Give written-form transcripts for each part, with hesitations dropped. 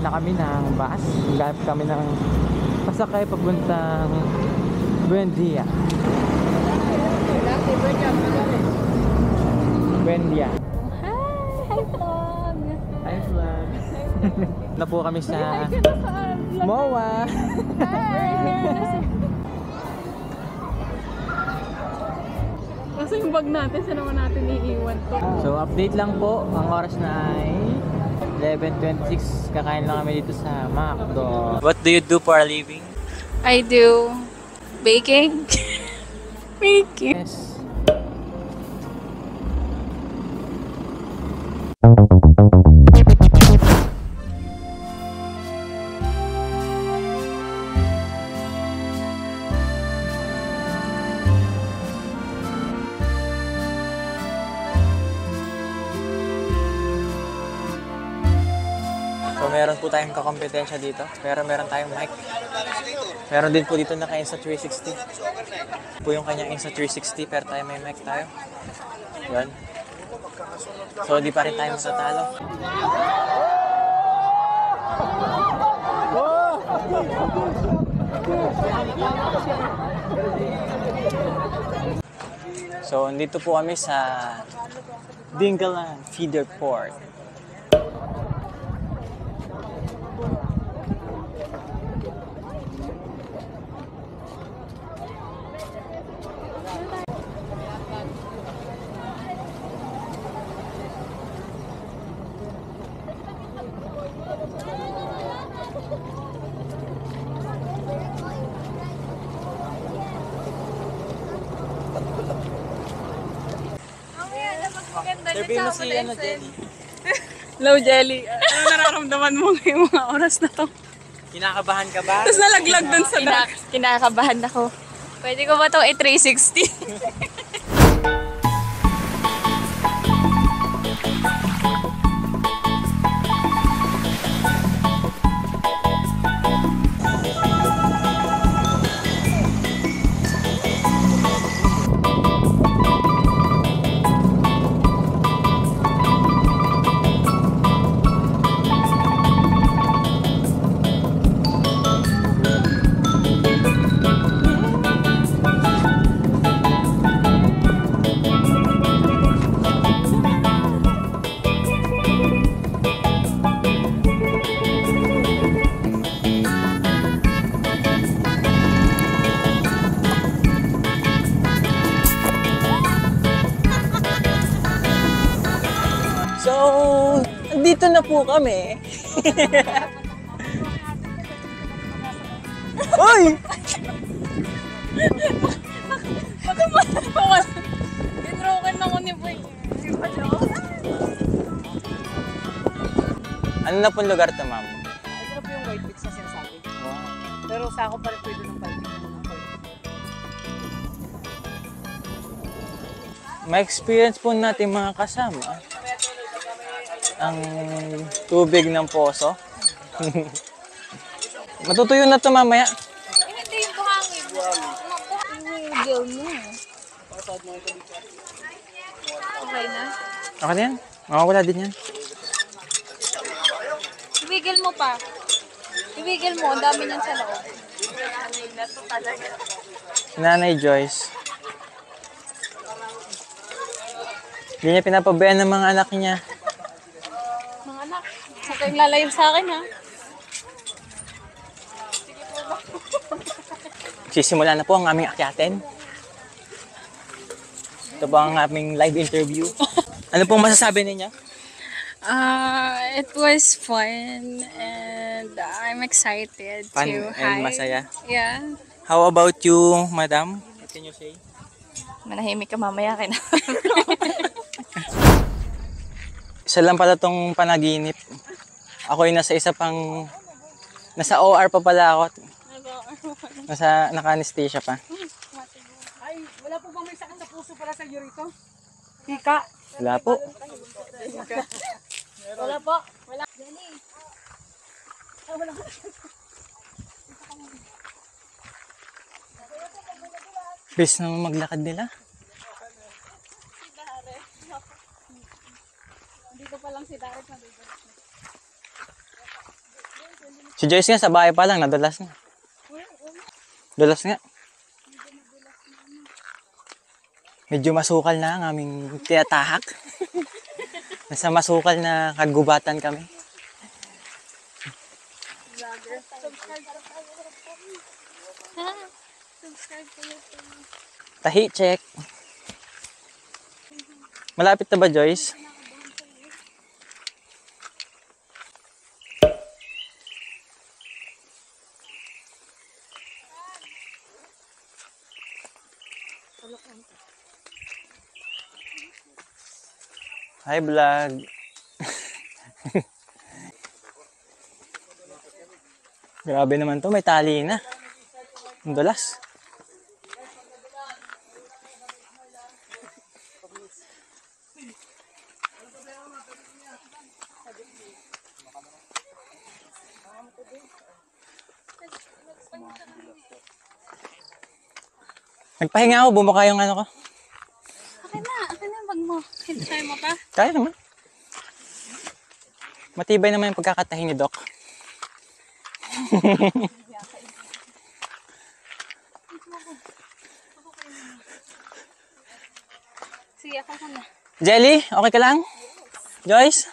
Sakay na kami ng bus. Gamit kami ng pasakay papuntang Buendia. Buendia. Hi vlog! Hi vlog! Na po kami sa MOA. Kasi yung bag natin, saan naman natin iiwan to? So update lang po, ang oras na ay 11:26. Kakain lang kami dito sa McDo. What do you do for a living? I do baking. Baking. Yes. So meron po tayong kakompetensya dito, pero meron tayong mic. Meron din po dito naka-Insta360. Po yung kanyang Insta360, pero tayo may mic tayo. Yan. So di pa rin tayo matatalo. So andito po kami sa Dingalan Feeder Port. Sabihin mo si Jelly. Hello, Jelly. Ano nararamdaman mo ngayong mga oras na to? Kinakabahan ka ba? Tapos nalaglag dun sa kinakabahan ako. Pwede ko ba itong i-360? So, dito na po kami. Uy! Tinroken ako ni Boy. Ano na pong lugar to, ma'am? Ito na po yung white mix na sinasabi. Pero sa ako pa rin pwede ng 5 mix. Ma-experience po natin mga kasama ang tubig ng poso. Matutuyo na to mamaya. Hindi yung buhangin. Umigil mo. Okay na? Okay na yan? Makawala din yan. Ibigil mo pa. Ibigil mo. Ang dami niyan sa loob. Nanay Joyce. Hindi niya pinapabayaan ng mga anak niya. Mga anak, huwag kayong lalayo sa akin ha. Sisimula na po ang aming akyatin. Ito po ang aming live interview. Ano pong masasabi ninyo? It was fun and I'm excited Fun to and masaya. Yeah. How about you, madam? What can you say? Manahimik ka mamaya kina. Isa lang pala tong panaginip. Ako ay nasa isa pang... Nasa OR pa pala ako. Naka-anesthesia pa. Ay, wala po bang may sakit sa puso para sa iyo rito? Hika? Wala po. Wala po. Wala. Bis naman maglakad nila. Dito pa lang si Darek na dito. Si Joyce nga sa bahay pa lang, nadulas nga. Dulas nga. Medyo masukal na ang aming tinatahak. Nasa masukal na kagubatan kami. Tahi check. Malapit na ba, Joyce? Hi, vlog. Grabe naman to, may tali na. Ang dulas. Nagpahinga ako, bumuka yung ano ko. Akin na yung bag mo. Kaya mo pa? Kaya naman. Matibay naman yung pagkakatahi ni Doc. Sige, ako na. Jelly, okay ka lang? Joyce?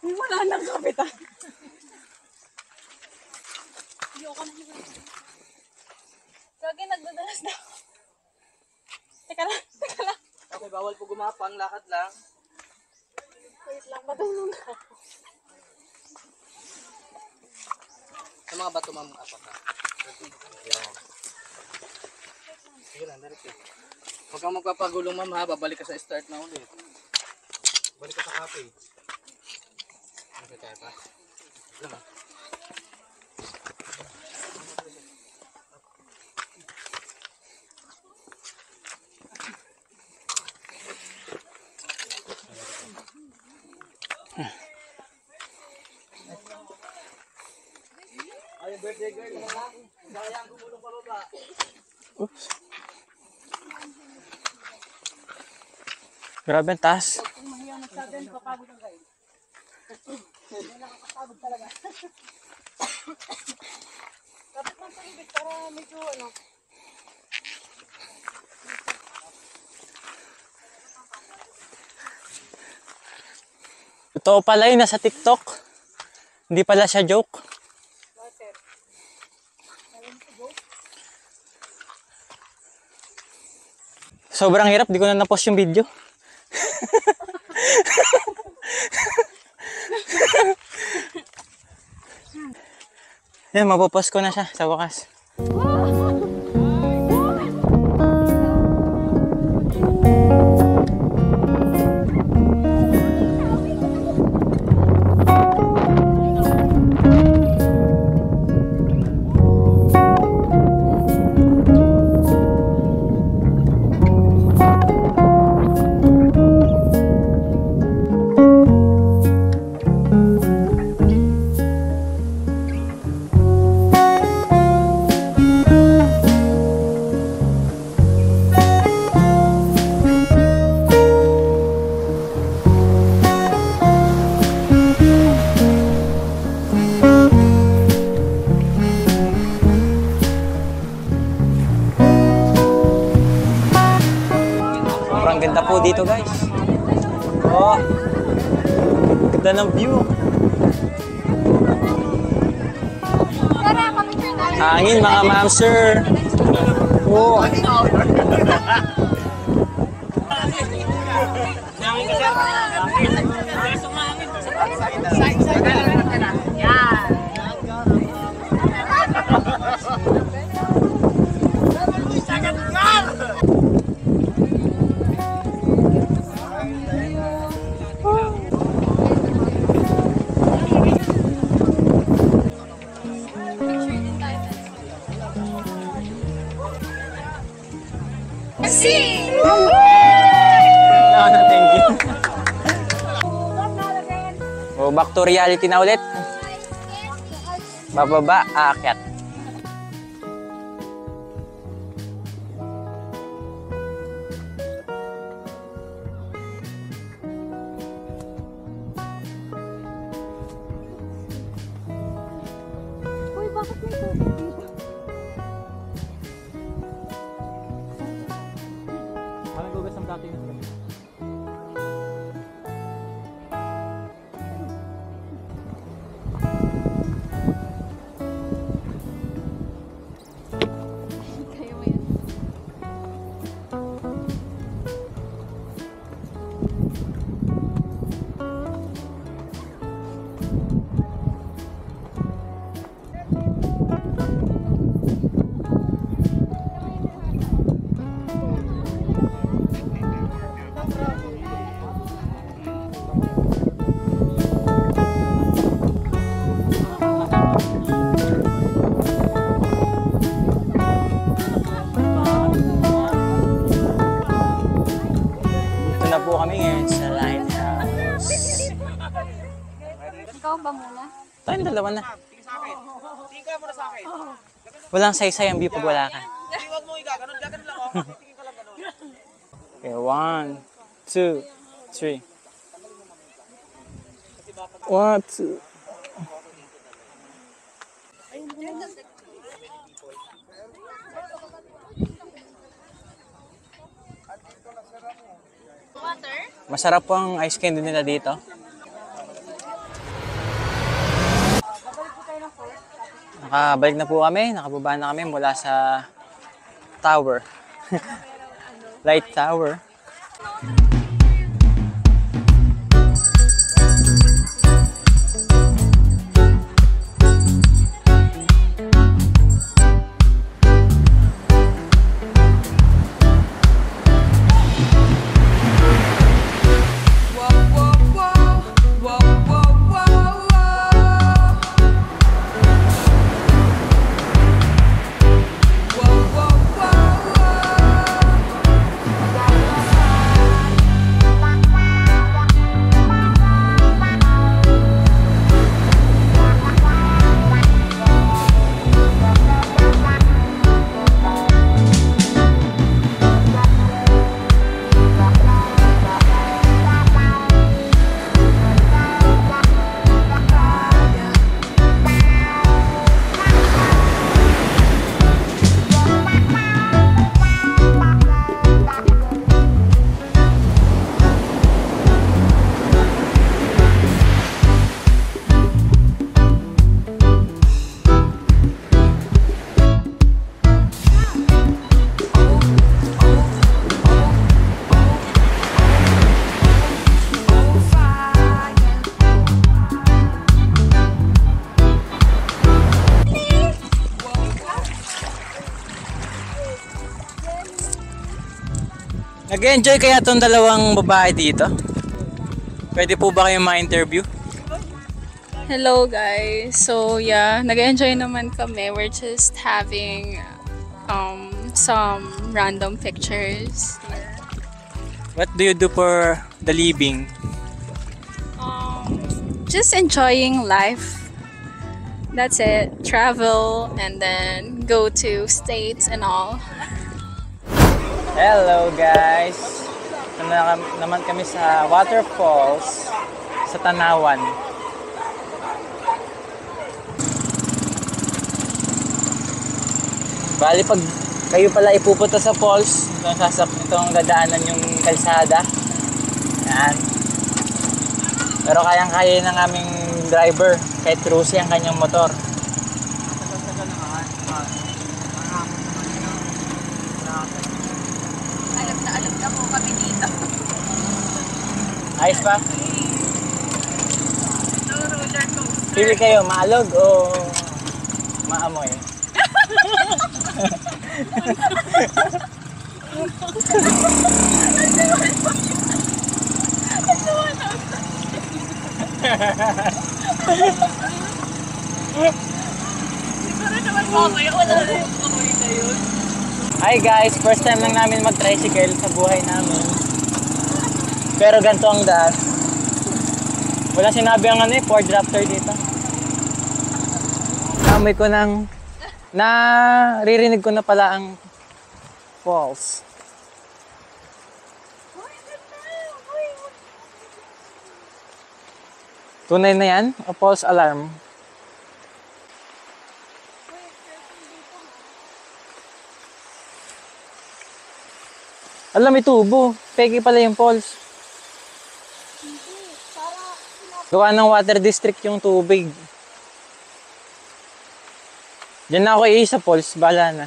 Wala nang kapitan. Gagi, nagdadalas na ako. Teka lang. Okay, bawal po gumapang, lakad lang. Wait lang, matulog ako. Sa mga bato, ma'am, apa ka? Sige lang, direct eh. Huwag kang magpapagulong, ma'am, ha? Babalik ka sa start na ulit. Balik ka sa cafe. Okay, kaya pa. Lang, ha? Ay, birthday girl na lang. Sayang gumulong pa baba. Oops. Grabe ang taas. Kung mahiya magsabi, papagod ang guys. May nakakapagod talaga. Dapat lang sa ibig para medyo ano. Totoo pala yun, nasa TikTok. Hindi pala siya joke. Sobrang hirap, di ko na na-post yung video. Yan, mapopost ko na siya sa wakas. Sobrang ganda po dito, guys. Oh, ganda ng view. Hangin, mga ma'am, sir. Oh. See So, back to reality na ulit. Bababa, aakyat. Uy, bakit may tubig dito? Parang gugas ng plato yun. Kayo mo yan. Dito na po kami ngayon sa lighthouse. Ikaw ba muna? Tayong dalawa na. Walang saysay ang view pag wala ka. Okay, 1, 2, 3. 1, 2. Water? Masarap po ang ice candy nila dito. Nakabalik na po kami. Nakababa na kami mula sa tower. Light tower. Nag-enjoy kaya itong dalawang babae dito? Pwede po ba kayong ma-interview? Hello guys. So yeah, nag-enjoy naman kami. We're just having some random pictures. What do you do for the living? Just enjoying life. That's it. Travel and then go to states and all. Hello guys! Naman kami sa waterfalls sa Tanawan. Bali pag kayo pala ipupunta sa falls, itong dadaanan yung kalsada. Yan. Pero kayang-kaya ng aming driver kahit cruise ang kanyang motor. Alam na po kami dito. Ayos pa? No roller coaster. Pili kayo, maalog o maamoy? Siguro naman mamaya wala na yung amoy na yun. Hi guys, first time lang namin mag-tricycle sa buhay namin. Pero ganito ang daan. Wala sinabi ang ano eh, Ford Raptor dito. Amoy ko ng... Naririnig ko na pala ang falls. Tunay na yan? O false alarm? Alam, may tubo. Peke pala yung falls. Gawa ng water district yung tubig. Diyan na ako sa falls. Bahala na.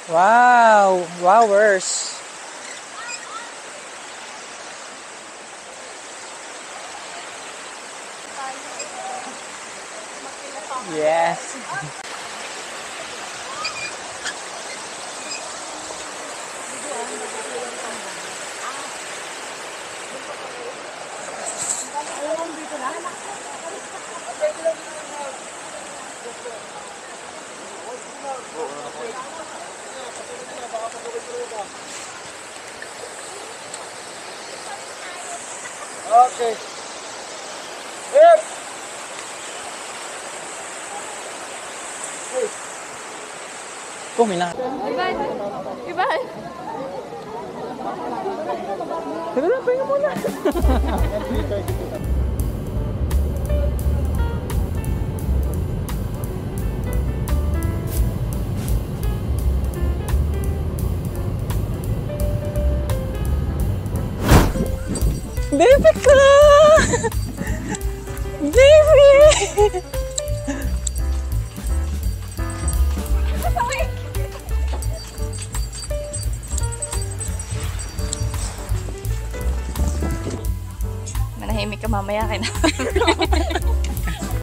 Wow! Wowers! Yes! Okay. Yep. Kumina. Iban! Teka na, pahinga muna. Baby ko! Baby! Manahimik ka mamaya, kaya